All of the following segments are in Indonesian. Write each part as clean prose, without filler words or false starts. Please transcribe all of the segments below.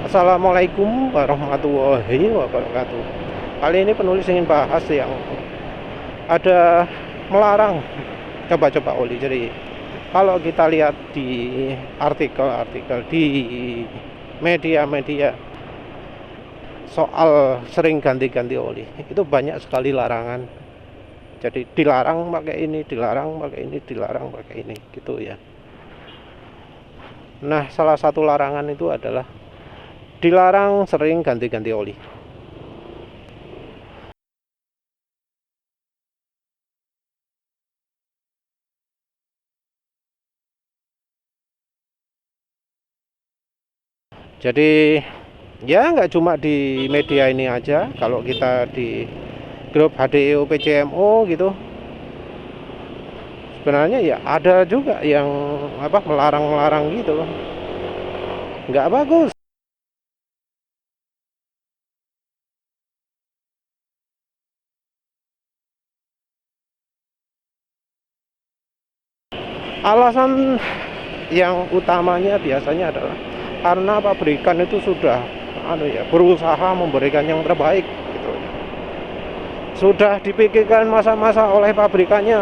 Assalamualaikum warahmatullahi wabarakatuh. Kali ini penulis ingin bahas yang ada melarang coba-coba oli. Jadi kalau kita lihat di artikel-artikel di media-media soal sering ganti-ganti oli, itu banyak sekali larangan. Jadi dilarang pakai ini, dilarang pakai ini, dilarang pakai ini, gitu ya. Nah, salah satu larangan itu adalah dilarang sering ganti-ganti oli. Jadi ya nggak cuma di media ini aja, kalau kita di grup HDEO PCMO gitu, sebenarnya ya ada juga yang melarang-melarang gitu loh. Nggak bagus. Alasan yang utamanya biasanya adalah karena pabrikan itu sudah berusaha memberikan yang terbaik gitu. Sudah dipikirkan masa-masa oleh pabrikannya,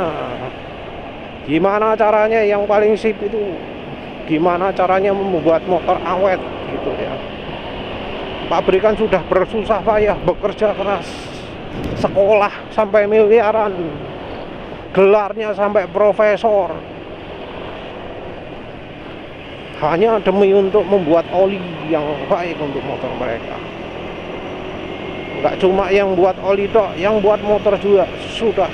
gimana caranya yang paling sip itu, gimana caranya membuat motor awet gitu ya. Pabrikan sudah bersusah payah bekerja keras, sekolah sampai miliaran, gelarnya sampai profesor, hanya demi untuk membuat oli yang baik untuk motor mereka. Nggak cuma yang buat oli dok, yang buat motor juga sudah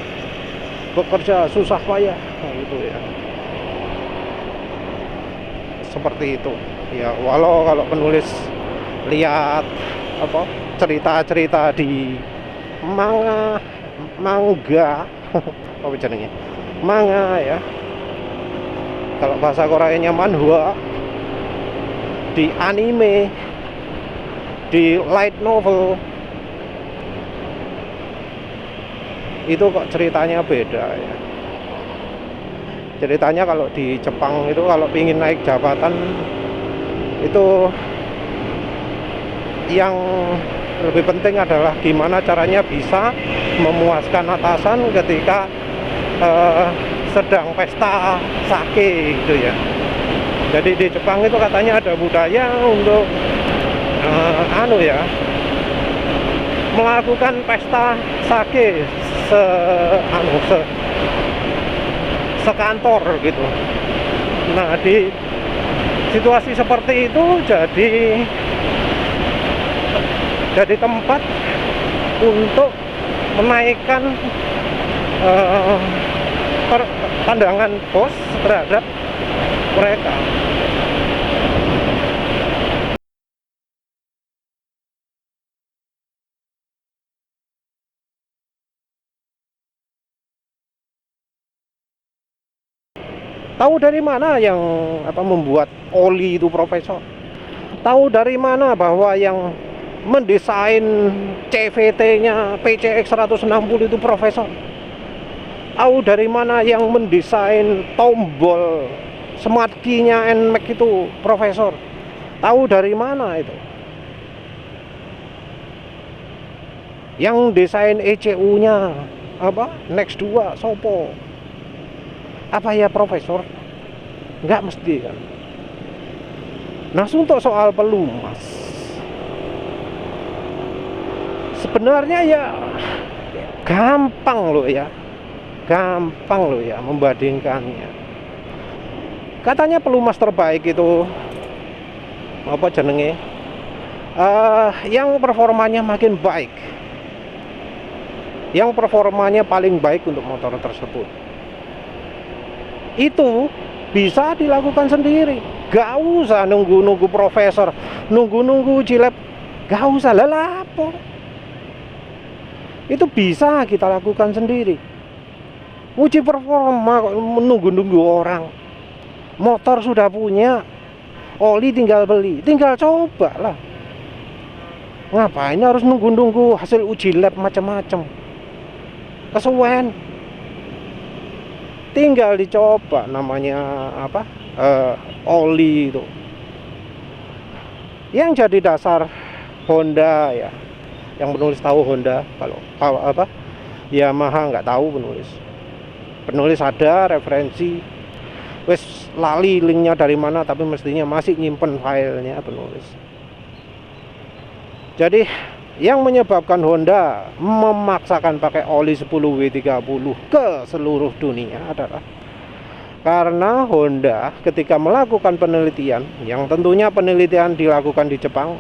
bekerja susah payah gitu ya. Seperti itu ya. Walau kalau penulis lihat cerita-cerita di manga apa jenenge, manga ya, kalau bahasa Koreanya manhwa, di anime, di light novel, itu kok ceritanya beda ya. Ceritanya kalau di Jepang itu kalau ingin naik jabatan itu yang lebih penting adalah gimana caranya bisa memuaskan atasan ketika sedang pesta sake gitu ya. Jadi di Jepang itu katanya ada budaya untuk melakukan pesta sake sekantor gitu. Nah, di situasi seperti itu jadi tempat untuk menaikkan pandangan bos terhadap mereka. Tahu dari mana yang membuat oli itu profesor? Tahu dari mana bahwa yang mendesain CVT-nya PCX 160 itu profesor? Tahu dari mana yang mendesain tombol smart key-nya NMAX itu profesor? Tahu dari mana itu? Yang desain ECU-nya Next 2 sopo? Apa ya profesor? Nggak mesti kan. Nah, untuk soal pelumas, sebenarnya ya gampang loh ya membandingkannya. Katanya pelumas terbaik itu yang performanya makin baik, yang performanya paling baik untuk motor tersebut. Itu bisa dilakukan sendiri, gak usah nunggu profesor, nunggu uji lab, gak usah lelapo. Itu bisa kita lakukan sendiri. Uji performa kok menunggu orang. Motor sudah punya, oli tinggal beli, tinggal coba lah. Ngapain harus nunggu hasil uji lab macam-macam? Kesuwen. Tinggal dicoba, namanya oli itu. Yang jadi dasar Honda ya, yang penulis tahu Honda, kalau apa Yamaha nggak tahu penulis ada referensi, wes lali linknya dari mana, tapi mestinya masih nyimpen filenya penulis. Jadi yang menyebabkan Honda memaksakan pakai oli 10W30 ke seluruh dunia adalah karena Honda ketika melakukan penelitian, yang tentunya penelitian dilakukan di Jepang,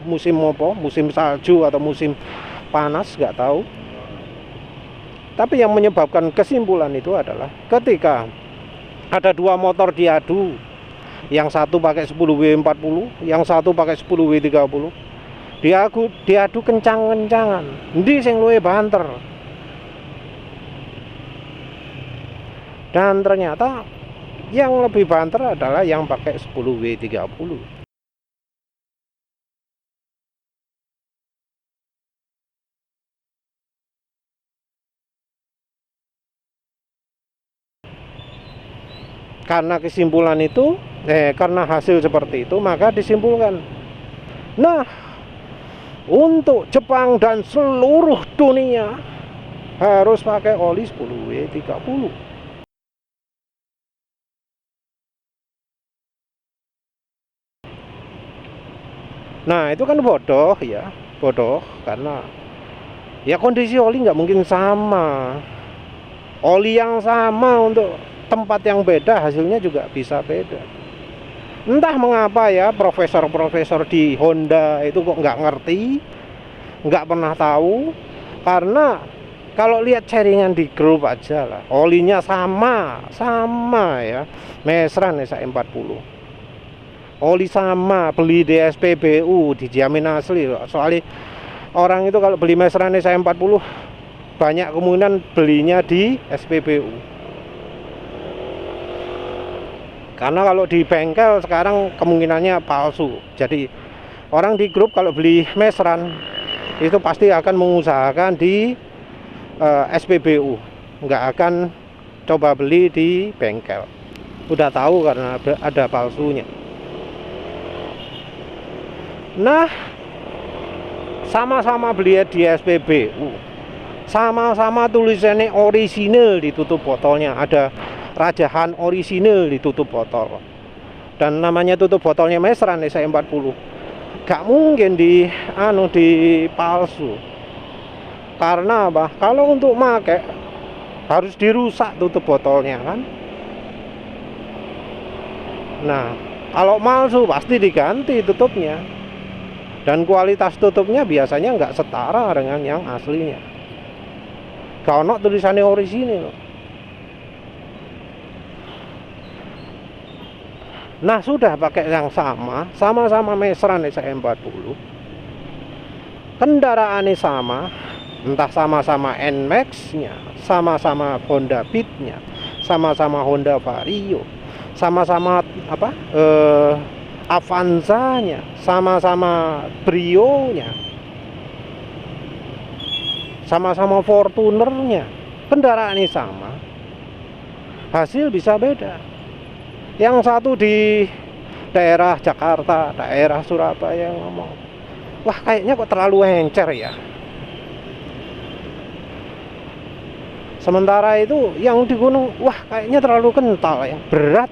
musim apa, musim salju atau musim panas, nggak tahu. Tapi yang menyebabkan kesimpulan itu adalah ketika ada dua motor diadu, yang satu pakai 10W40, yang satu pakai 10W30, diadu kencang-kencangan, endi sing luwih banter. Dan ternyata yang lebih banter adalah yang pakai 10W30. Karena kesimpulan itu, karena hasil seperti itu, maka disimpulkan, nah, untuk Jepang dan seluruh dunia harus pakai oli 10W30. Nah itu kan bodoh ya, bodoh karena ya kondisi oli nggak mungkin sama. Oli yang sama untuk tempat yang beda hasilnya juga bisa beda. Entah mengapa ya profesor-profesor di Honda itu kok nggak ngerti, nggak pernah tahu. Karena kalau lihat sharingan di grup aja lah, olinya sama ya, Mesran SA40. Oli sama, beli di SPBU, dijamin asli loh. Soalnya orang itu kalau beli Mesran SA40 banyak kemungkinan belinya di SPBU. Karena kalau di bengkel sekarang kemungkinannya palsu. Jadi orang di grup kalau beli Mesran itu pasti akan mengusahakan di SPBU, nggak akan coba beli di bengkel. Udah tahu karena ada palsunya. Nah, sama-sama beli di SPBU, sama-sama tulisannya orisinil di tutup botolnya, ada Rajahan orisinil di tutup botol, dan namanya tutup botolnya Mesran SA40. Gak mungkin di palsu. Karena apa? Kalau untuk make harus dirusak tutup botolnya kan. Nah, kalau palsu pasti diganti tutupnya. Dan kualitas tutupnya biasanya nggak setara dengan yang aslinya. Kalau tulisannya orisinil. Nah sudah pakai yang sama-sama Mesran SA40, kendaraannya sama, entah sama-sama NMAX nya, sama-sama Honda Beat nya, sama-sama Honda Vario, sama-sama Avanza nya, sama-sama Brio nya, sama-sama Fortuner nya, kendaraannya sama, hasil bisa beda. Yang satu di daerah Jakarta, daerah Surabaya ngomong, wah kayaknya kok terlalu encer ya. Sementara itu yang di gunung, wah kayaknya terlalu kental ya, berat.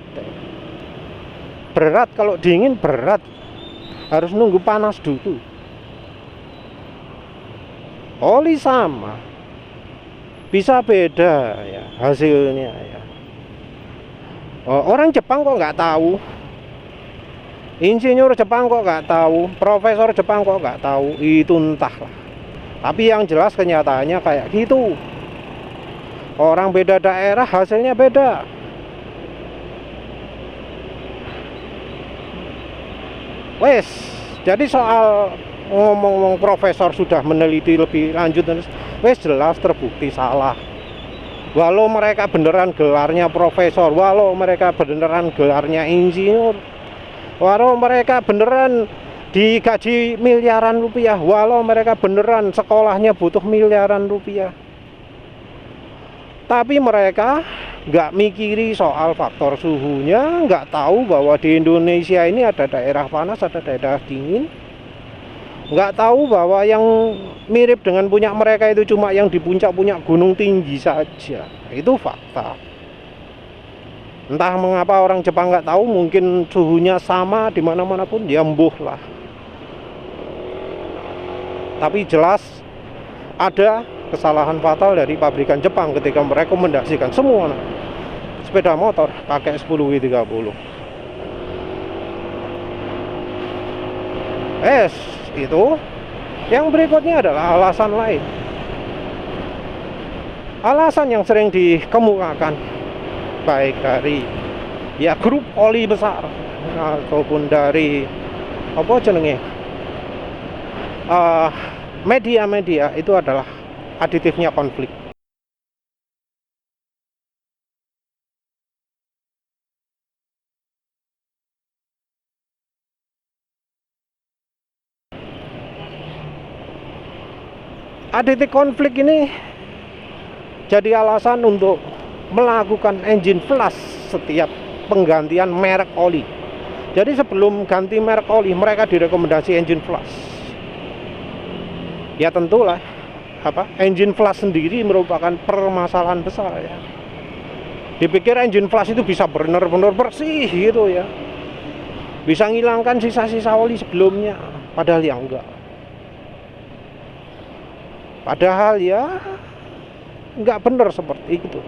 Berat kalau dingin berat, harus nunggu panas dulu. Oli sama, bisa beda ya hasilnya ya. Orang Jepang kok nggak tahu, insinyur Jepang kok nggak tahu, profesor Jepang kok nggak tahu, itu entahlah. Tapi yang jelas kenyataannya kayak gitu. Orang beda daerah hasilnya beda. Wes, jadi soal ngomong profesor sudah meneliti lebih lanjut, wes jelas terbukti salah. Walau mereka beneran gelarnya profesor, walau mereka beneran gelarnya insinyur, walau mereka beneran digaji miliaran rupiah, walau mereka beneran sekolahnya butuh miliaran rupiah, Tapi mereka nggak mikiri soal faktor suhunya, nggak tahu bahwa di Indonesia ini ada daerah panas, ada daerah dingin. Nggak tahu bahwa yang mirip dengan punya mereka itu cuma yang di puncak-puncak gunung tinggi saja. Itu fakta. Entah mengapa orang Jepang nggak tahu, mungkin suhunya sama di mana-mana pun, ya mbuh lah. Tapi jelas ada kesalahan fatal dari pabrikan Jepang ketika merekomendasikan semua sepeda motor pakai 10W30. Itu yang berikutnya adalah alasan lain. Alasan yang sering dikemukakan baik dari ya grup oli besar ataupun dari apa jenenge media-media itu adalah aditifnya konflik. Aditif konflik ini jadi alasan untuk melakukan engine flush setiap penggantian merek oli. Jadi sebelum ganti merek oli, mereka direkomendasi engine flush. Ya tentulah engine flush sendiri merupakan permasalahan besar ya. Dipikir engine flush itu bisa benar-benar bersih gitu ya, bisa ngilangkan sisa-sisa oli sebelumnya, padahal ya enggak. Padahal ya nggak benar seperti itu.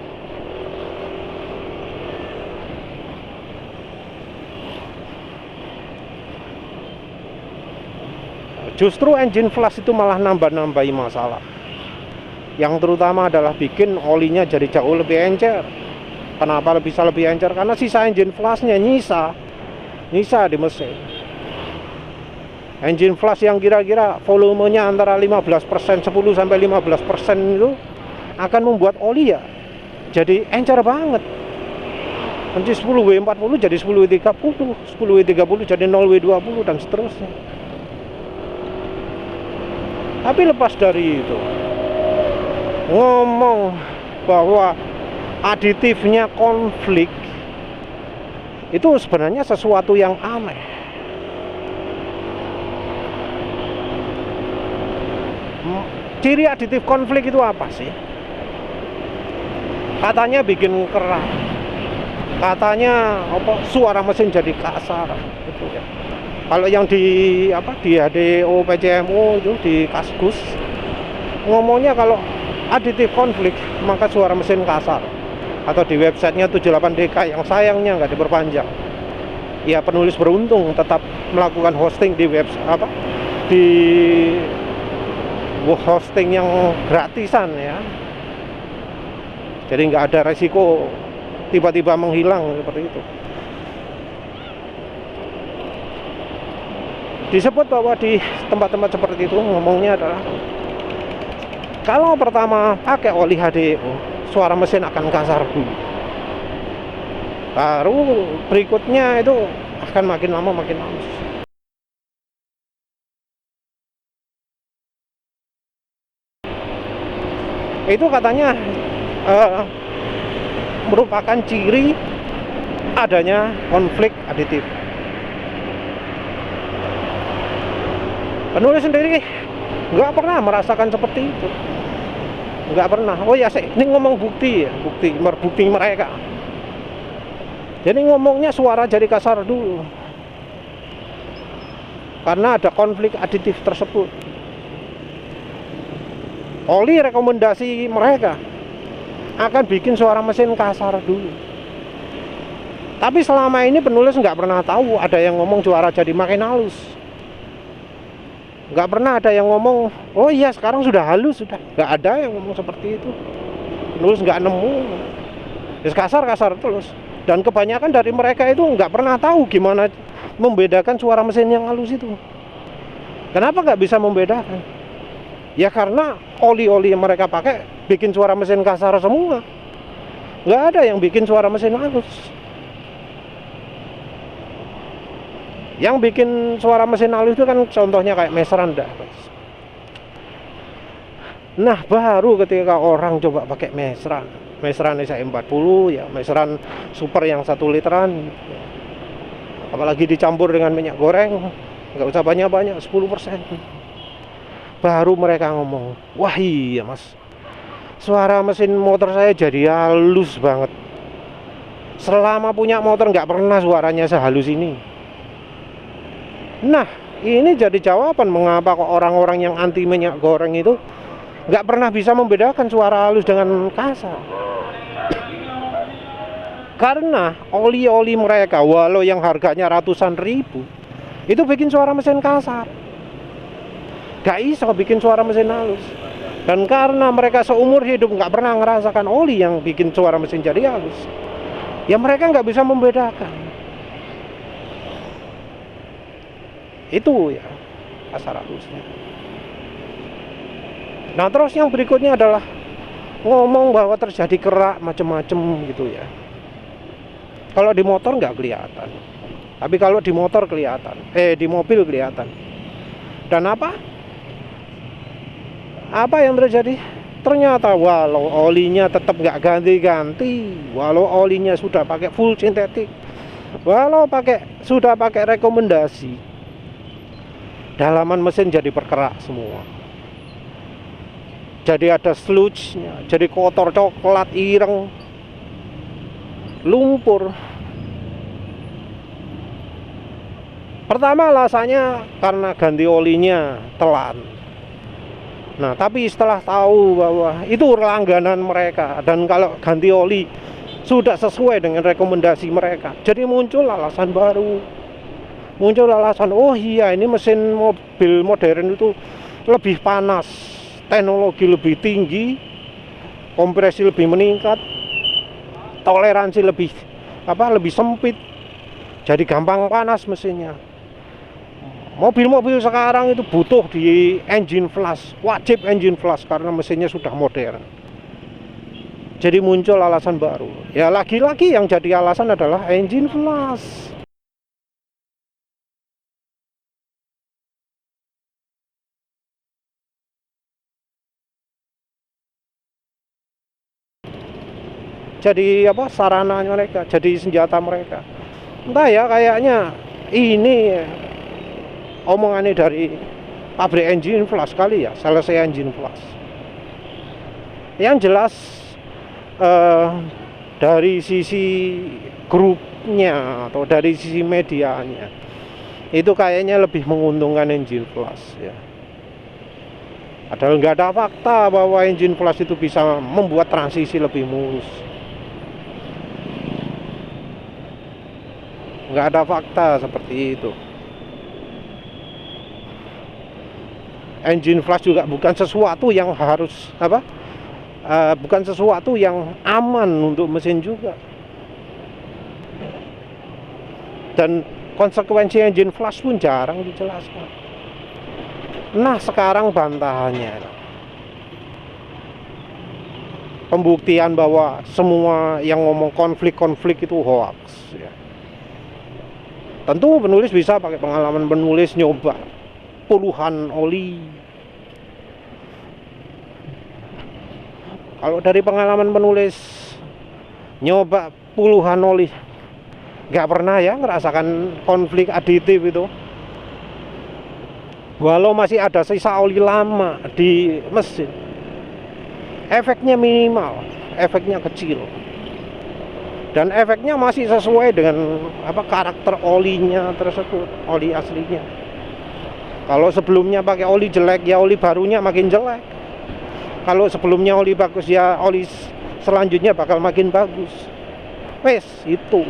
Justru engine flush itu malah nambah-nambahi masalah. Yang terutama adalah bikin olinya jadi jauh lebih encer. Kenapa bisa lebih encer? Karena sisa engine flushnya nyisa di mesin. Engine flush yang kira-kira volumenya antara 15%, 10-15% itu akan membuat oli ya jadi encer banget. Nanti 10W40 jadi 10W30, 10W30 jadi 0W20 dan seterusnya. Tapi lepas dari itu, ngomong bahwa aditifnya konflik itu sebenarnya sesuatu yang aneh. Ciri aditif konflik itu apa sih? Katanya bikin keras, katanya suara mesin jadi kasar gitu ya. Kalau yang di HDO PCMO itu di Kaskus ngomongnya kalau aditif konflik maka suara mesin kasar. Atau di websitenya 78DK yang sayangnya nggak diperpanjang. Ya penulis beruntung tetap melakukan hosting di di hosting yang gratisan ya. Jadi nggak ada resiko tiba-tiba menghilang seperti itu. Disebut bahwa di tempat-tempat seperti itu ngomongnya adalah kalau pertama pakai oli HDO, suara mesin akan kasar dulu. Baru berikutnya itu akan makin lama makin halus. Itu katanya merupakan ciri adanya konflik aditif. Penulis sendiri nggak pernah merasakan seperti itu, nggak pernah. Oh ya, ini ngomong bukti mereka. Jadi ngomongnya suara jadi kasar dulu karena ada konflik aditif tersebut. Oli rekomendasi mereka akan bikin suara mesin kasar dulu. Tapi selama ini penulis nggak pernah tahu ada yang ngomong suara jadi makin halus. Nggak pernah ada yang ngomong, oh iya sekarang sudah halus, sudah. Nggak ada yang ngomong seperti itu. Penulis nggak nemu. Kasar-kasar terus. Dan kebanyakan dari mereka itu nggak pernah tahu gimana membedakan suara mesin yang halus itu. Kenapa nggak bisa membedakan? Ya karena oli-oli yang mereka pakai bikin suara mesin kasar semua. Nggak ada yang bikin suara mesin halus. Yang bikin suara mesin halus itu kan contohnya kayak Mesran dah. Nah baru ketika orang coba pakai Mesran meseran SE40 ya, meseran super yang 1 literan ya. Apalagi dicampur dengan minyak goreng, nggak usah banyak-banyak, 10%. Baru mereka ngomong, wah iya mas, suara mesin motor saya jadi halus banget. Selama punya motor nggak pernah suaranya sehalus ini. Nah, ini jadi jawaban mengapa kok orang-orang yang anti minyak goreng itu nggak pernah bisa membedakan suara halus dengan kasar. Karena oli-oli mereka, walau yang harganya ratusan ribu, itu bikin suara mesin kasar. Gak iso bikin suara mesin halus. Dan karena mereka seumur hidup nggak pernah ngerasakan oli yang bikin suara mesin jadi halus, ya mereka nggak bisa membedakan. Itu ya kasar halusnya. Nah terus yang berikutnya adalah ngomong bahwa terjadi kerak macam-macam gitu ya. Kalau di motor nggak kelihatan, tapi kalau di motor kelihatan, di mobil kelihatan. Dan apa yang terjadi? Ternyata walau olinya tetap nggak ganti-ganti, walau olinya sudah pakai full sintetik, walau sudah pakai rekomendasi, dalaman mesin jadi berkerak semua. Jadi ada sludge-nya, jadi kotor, coklat, ireng, lumpur. Pertama alasannya karena ganti olinya telat. Nah, tapi setelah tahu bahwa itu langganan mereka, dan kalau ganti oli sudah sesuai dengan rekomendasi mereka, jadi muncul alasan baru. Muncul alasan, oh iya ini mesin mobil modern itu lebih panas, teknologi lebih tinggi, kompresi lebih meningkat, toleransi lebih sempit, jadi gampang panas mesinnya. Mobil-mobil sekarang itu butuh di engine flush, wajib engine flush karena mesinnya sudah modern. Jadi muncul alasan baru. Ya lagi-lagi yang jadi alasan adalah engine flush. Jadi sarananya mereka, jadi senjata mereka. Entah ya, kayaknya ini omongannya dari pabrik engine flush kali ya, selesai engine flush. Yang jelas dari sisi grupnya atau dari sisi medianya itu kayaknya lebih menguntungkan engine flush ya. Padahal nggak ada fakta bahwa engine flush itu bisa membuat transisi lebih mulus. Nggak ada fakta seperti itu. Engine flush juga bukan sesuatu yang harus bukan sesuatu yang aman untuk mesin juga. Dan konsekuensi engine flush pun jarang dijelaskan. Nah sekarang bantahannya, pembuktian bahwa semua yang ngomong konflik itu hoax ya. Tentu penulis bisa pakai pengalaman penulis nyoba puluhan oli. Kalau dari pengalaman penulis nyoba puluhan oli, nggak pernah ya ngerasakan konflik aditif itu. Walau masih ada sisa oli lama di mesin, efeknya minimal, efeknya kecil, dan efeknya masih sesuai dengan karakter olinya tersebut, oli aslinya. Kalau sebelumnya pakai oli jelek, ya oli barunya makin jelek. Kalau sebelumnya oli bagus, ya oli selanjutnya bakal makin bagus. Wes, itu.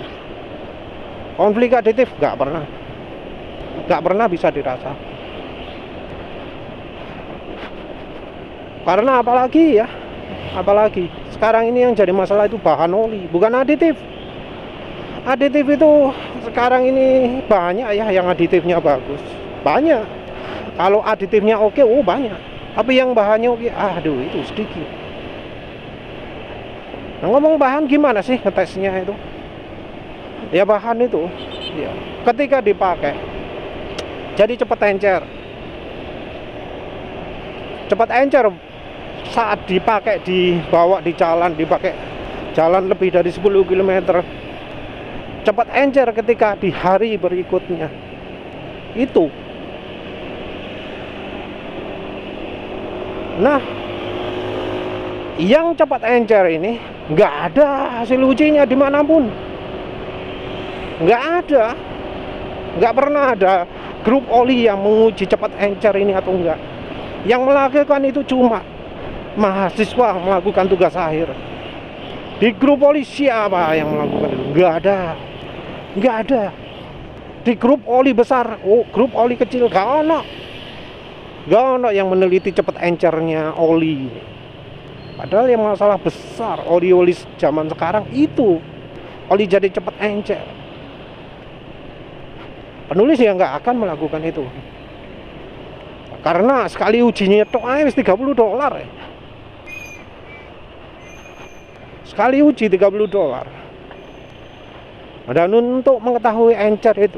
Konflik aditif nggak pernah bisa dirasa. Karena apalagi sekarang ini yang jadi masalah itu bahan oli, bukan aditif. Aditif itu sekarang ini banyak ya yang aditifnya bagus, banyak. Kalau aditifnya oke, banyak. Tapi yang bahannya oke, itu sedikit. Nah, ngomong bahan gimana sih ngetesnya itu? Ya bahan itu, ya, ketika dipakai, jadi cepat encer. Cepat encer saat dipakai, dibawa di jalan, dipakai jalan lebih dari 10 km, cepat encer ketika di hari berikutnya. Itu. Nah, yang cepat encer ini nggak ada hasil ujinya dimanapun, nggak ada, nggak pernah ada grup oli yang menguji cepat encer ini atau enggak. Yang melakukan itu cuma mahasiswa melakukan tugas akhir. Di grup oli siapa yang melakukan itu? Nggak ada, nggak ada. Di grup oli besar, grup oli kecil nggak ono. Nggak ono yang meneliti cepat encernya oli. Padahal yang masalah besar oli-oli zaman sekarang itu oli jadi cepat encer. Penulis ya nggak akan melakukan itu, karena sekali ujinya tok ae wis $30 ya. Sekali uji $30. Dan untuk mengetahui encer itu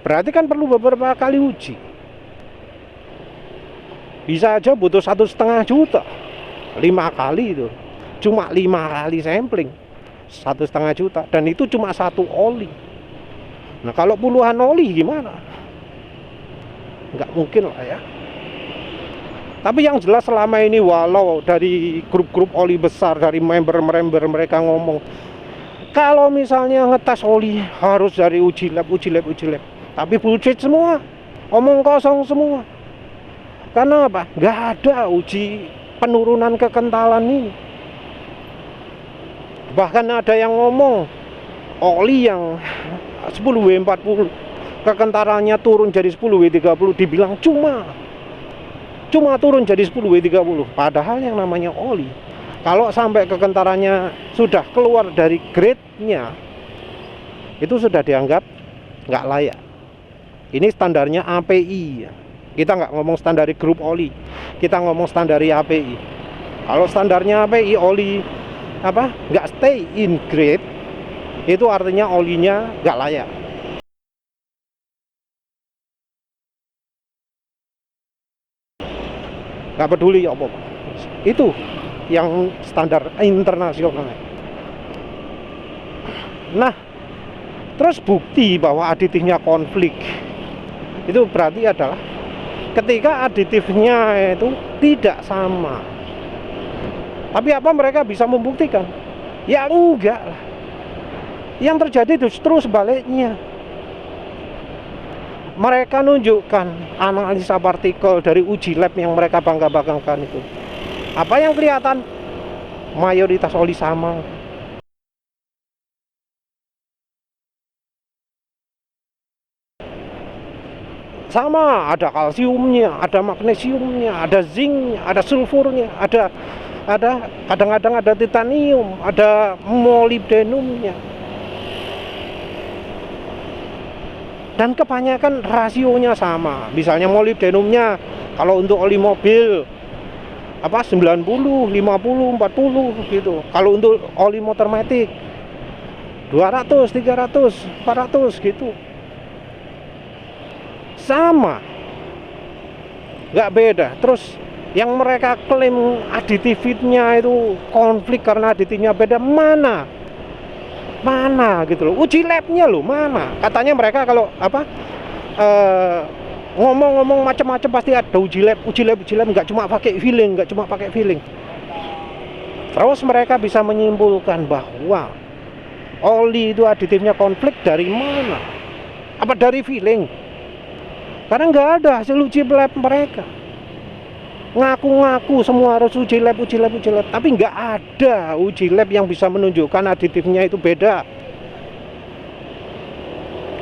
berarti kan perlu beberapa kali uji. Bisa aja butuh 1,5 juta 5 kali itu. Cuma 5 kali sampling 1,5 juta. Dan itu cuma satu oli. Nah kalau puluhan oli gimana? Nggak mungkin lah ya. Tapi yang jelas selama ini, walau dari grup-grup oli besar, dari member-member mereka ngomong, kalau misalnya ngetes oli harus dari uji lab. Tapi bullshit semua, omong kosong semua. Karena apa? Nggak ada uji penurunan kekentalan ini. Bahkan ada yang ngomong oli yang 10W40 kekentalannya turun jadi 10W30, dibilang cuma turun jadi 10W30. Padahal yang namanya oli, kalau sampai kekentalannya sudah keluar dari grade-nya, itu sudah dianggap nggak layak. Ini standarnya API. Kita nggak ngomong standar grup oli, kita ngomong standar API. Kalau standarnya API, oli nggak stay in grade, itu artinya olinya nggak layak. Nggak peduli apa-apa. Itu yang standar internasional. Nah, terus bukti bahwa aditifnya konflik itu berarti adalah ketika aditifnya itu tidak sama. Tapi apa mereka bisa membuktikan? Ya enggak lah. Yang terjadi justru sebaliknya. Mereka nunjukkan analisa partikel dari uji lab yang mereka bangga-banggakan itu. Apa yang kelihatan? Mayoritas oli sama. Sama, ada kalsiumnya, ada magnesiumnya, ada zincnya, ada sulfurnya, ada kadang-kadang ada titanium, ada molybdenumnya. Dan kebanyakan rasionya sama. Misalnya molybdenumnya kalau untuk oli mobil 90, 50, 40 gitu. Kalau untuk oli motor matic 200, 300, 400 gitu. Sama, nggak beda. Terus yang mereka klaim aditifnya itu konflik karena aditifnya beda, mana gitu loh. Uji labnya loh mana? Katanya mereka kalau ngomong-ngomong macam-macam pasti ada uji lab, nggak cuma pakai feeling. Terus mereka bisa menyimpulkan bahwa oli itu aditifnya konflik dari mana? Apa dari feeling? Karena nggak ada hasil uji lab mereka. Ngaku-ngaku semua harus uji lab, tapi nggak ada uji lab yang bisa menunjukkan aditifnya itu beda.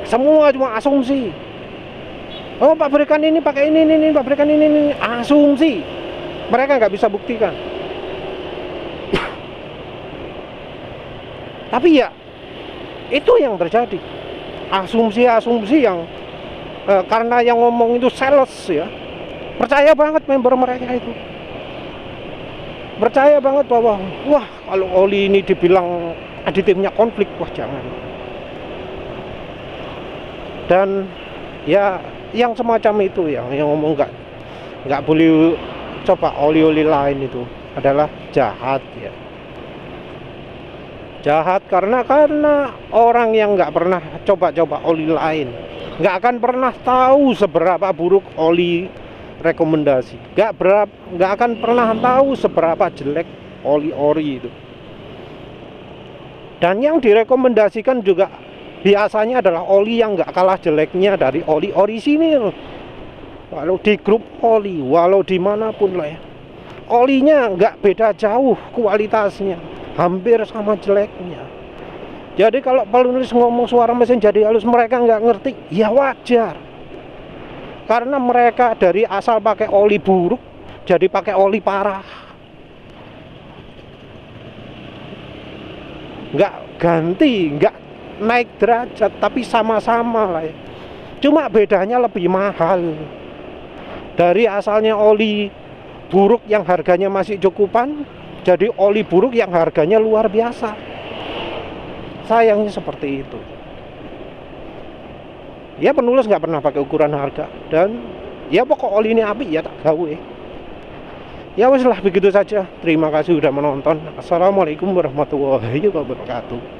Semua cuma asumsi. Oh, pabrikan ini pakai ini, pabrikan ini, asumsi. Mereka nggak bisa buktikan. Tapi ya, itu yang terjadi. Asumsi-asumsi yang karena yang ngomong itu sales ya, percaya banget member mereka itu, percaya banget bahwa wah kalau oli ini dibilang aditifnya konflik, wah jangan. Dan ya yang semacam itu yang ngomong nggak boleh coba oli-oli lain itu adalah jahat ya. Jahat karena orang yang nggak pernah coba-coba oli lain nggak akan pernah tahu seberapa buruk oli rekomendasi. Nggak akan pernah tahu seberapa jelek oli ori itu. Dan yang direkomendasikan juga biasanya adalah oli yang nggak kalah jeleknya dari oli orisinil. Walau di grup oli, walau dimanapun lah ya, olinya nggak beda jauh kualitasnya, hampir sama jeleknya. Jadi kalau penulis ngomong suara mesin jadi halus mereka nggak ngerti, ya wajar. Karena mereka dari asal pakai oli buruk jadi pakai oli parah. Nggak ganti, nggak naik derajat, tapi sama-sama lah ya. Cuma bedanya lebih mahal. Dari asalnya oli buruk yang harganya masih cukupan, jadi oli buruk yang harganya luar biasa. Sayangnya seperti itu. Ya penulis nggak pernah pakai ukuran harga. Dan ya pokok oli ini api ya tak gawe. Ya wes lah begitu saja. Terima kasih sudah menonton. Assalamualaikum warahmatullahi wabarakatuh.